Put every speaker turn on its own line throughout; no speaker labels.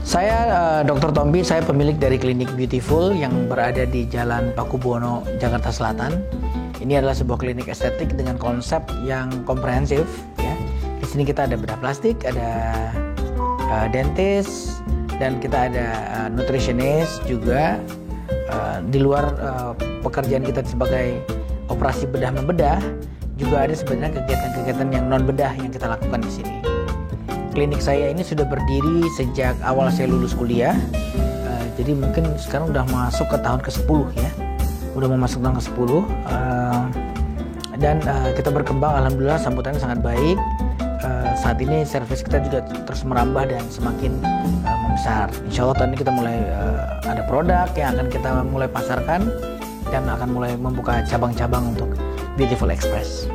Saya Dr. Tompi, saya pemilik dari klinik Beautiful yang berada di Jalan Pakubuwono, Jakarta Selatan. Ini adalah sebuah klinik estetik dengan konsep yang komprehensif. Ya. Di sini kita ada bedah plastik, ada dentist, dan kita ada nutritionist juga. Di luar pekerjaan kita sebagai operasi bedah membedah, juga ada sebenarnya kegiatan-kegiatan yang non bedah yang kita lakukan di sini. Klinik saya ini sudah berdiri sejak awal saya lulus kuliah, jadi mungkin sekarang udah masuk ke tahun ke-10 ya, udah mau masuk tahun ke-10, dan kita berkembang, alhamdulillah sambutannya sangat baik. Saat ini servis kita juga terus merambah dan semakin membesar. Insya Allah tahun ini kita mulai ada produk yang akan kita mulai pasarkan dan akan mulai membuka cabang-cabang untuk Beautiful Express.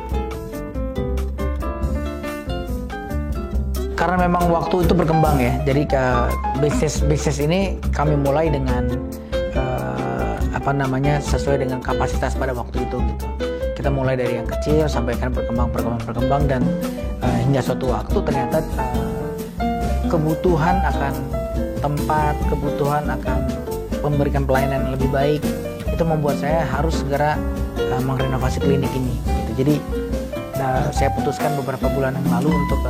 Karena memang waktu itu berkembang ya, jadi bisnis ini kami mulai dengan sesuai dengan kapasitas pada waktu itu gitu. Kita mulai dari yang kecil sampai kan berkembang dan hingga suatu waktu ternyata kebutuhan akan tempat, kebutuhan akan memberikan pelayanan yang lebih baik itu membuat saya harus segera merenovasi klinik ini gitu. Jadi saya putuskan beberapa bulan yang lalu untuk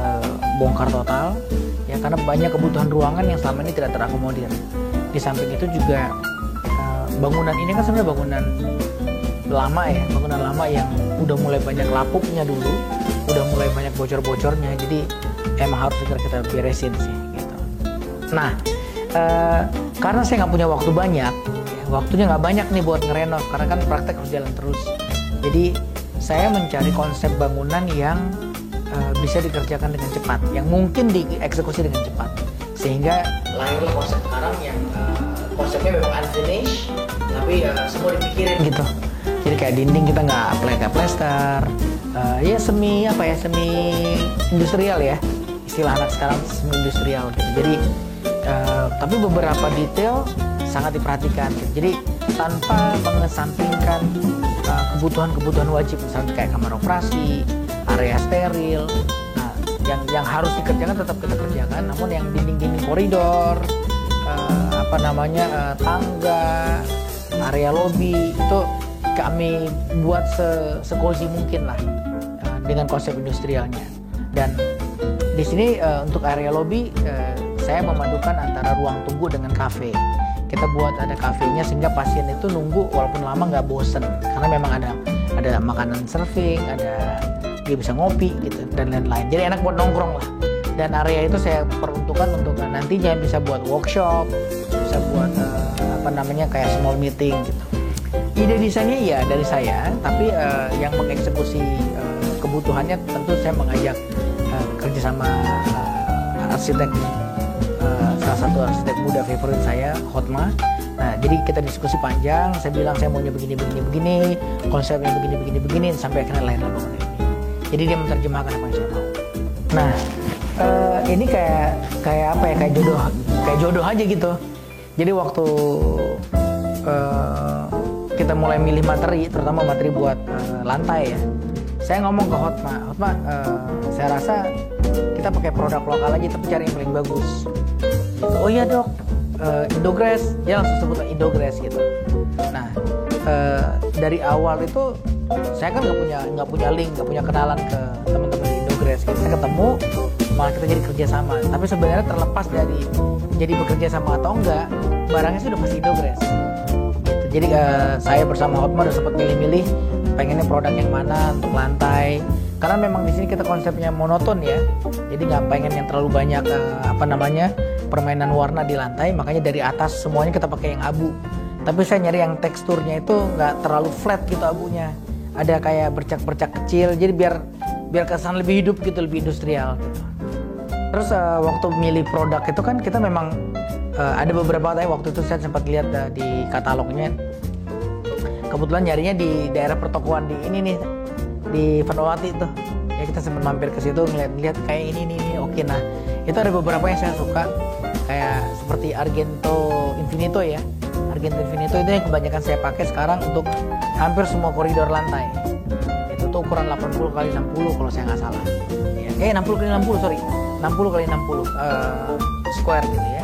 bongkar total ya, karena banyak kebutuhan ruangan yang selama ini tidak terakomodir. Di samping itu juga bangunan ini kan sebenarnya bangunan lama yang udah mulai banyak lapuknya dulu, udah mulai banyak bocor-bocornya, jadi emang harus segera kita beresin sih gitu. Nah karena saya nggak punya waktu banyak ya, waktunya nggak banyak nih buat ngerenov karena kan praktek harus jalan terus, jadi saya mencari konsep bangunan yang bisa dikerjakan dengan cepat, yang mungkin dieksekusi dengan cepat, sehingga lahirlah konsep sekarang yang konsepnya memang unfinished, tapi semua dipikirin gitu. Jadi kayak dinding kita nggak plester, ya semi industrial ya, istilah anak sekarang semi industrial gitu. Jadi tapi beberapa detail sangat diperhatikan gitu. Jadi tanpa mengesampingkan kebutuhan wajib, misalnya kayak kamar operasi, area steril. Nah, yang harus dikerjakan tetap kita kerjakan, namun yang dinding-dinding koridor, tangga, area lobi itu kami buat sekozi mungkin lah dengan konsep industrialnya. Dan di sini untuk area lobi saya memadukan antara ruang tunggu dengan kafe. Kita buat ada kafenya sehingga pasien itu nunggu walaupun lama nggak bosen, karena memang ada makanan serving, dia bisa ngopi gitu dan lain-lain. Jadi enak buat nongkrong lah. Dan area itu saya peruntukkan untuk nantinya bisa buat workshop, bisa buat kayak small meeting gitu. Ide desainnya ya dari saya, tapi yang mengeksekusi kebutuhannya tentu saya mengajak kerjasama arsitek, salah satu arsitek muda favorit saya, Hotma. Nah, jadi kita diskusi panjang. Saya bilang saya maunya begini, konsepnya begini, sampai akhirnya lahirlah bangunan ini. Jadi dia menerjemahkan apa yang saya mau. Nah, ini kayak jodoh aja gitu. Jadi waktu kita mulai milih materi, terutama materi buat lantai ya, saya ngomong ke Hotma, saya rasa kita pakai produk lokal aja tapi cari yang paling bagus. Gitu. Oh iya dok, Indogres, dia langsung sebut Indogres gitu. Nah dari awal itu saya kan nggak punya link, nggak punya kenalan ke teman-teman di Indogres. Gitu. Kita ketemu, malah kita jadi kerjasama. Tapi sebenarnya terlepas dari jadi bekerja sama atau enggak, barangnya sih udah pasti Indogres. Gitu. Jadi saya bersama Hotma udah sempat milih-milih pengennya produk yang mana untuk lantai. Karena memang di sini kita konsepnya monoton ya, jadi nggak pengen yang terlalu banyak permainan warna di lantai, makanya dari atas semuanya kita pakai yang abu. Tapi saya nyari yang teksturnya itu nggak terlalu flat gitu abunya, ada kayak bercak-bercak kecil, jadi biar kesan lebih hidup gitu, lebih industrial gitu. Terus waktu milih produk itu kan kita memang ada beberapa waktu itu saya sempat lihat di katalognya, kebetulan nyarinya di daerah pertokoan di ini nih, di Fatmawati tuh ya, kita sempat mampir ke situ ngeliat kayak ini oke. Nah itu ada beberapa yang saya suka, kayak seperti Argento Infinito ya. Argento Infinito itu yang kebanyakan saya pakai sekarang untuk hampir semua koridor lantai. Itu tuh ukuran 80 x 60 kalau saya nggak salah ya. 60 x 60 sorry, 60 x 60 square gitu ya.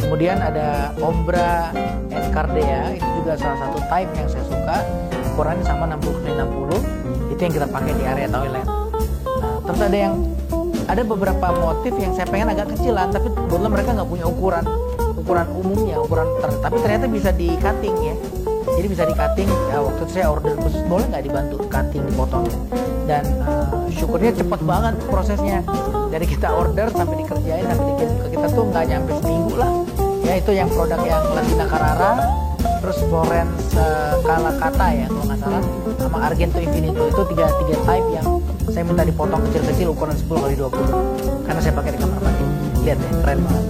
Kemudian ada Ombra Encardea, itu juga salah satu type yang saya suka. Ukurannya sama 60x60, itu yang kita pakai di area toilet. Nah, terus ada beberapa motif yang saya pengen agak kecilan, tapi kebetulan mereka nggak punya ukuran umumnya, tapi ternyata bisa di cutting ya. Jadi bisa di cutting. Ya, waktu itu saya order khusus, boleh nggak dibantu cutting, dipotong. Dan syukurnya cepet banget prosesnya. Dari kita order sampai dikerjain sampai dikirim ke kita tuh nggak nyampe seminggu lah. Ya, itu yang produk yang Latina Carrara, terus Florence Calacata ya kalau nggak salah, sama Argento Infinito. Itu tiga type yang saya minta dipotong kecil-kecil ukuran 10x20 karena saya pakai di kamar mandi. Lihat ya, keren banget.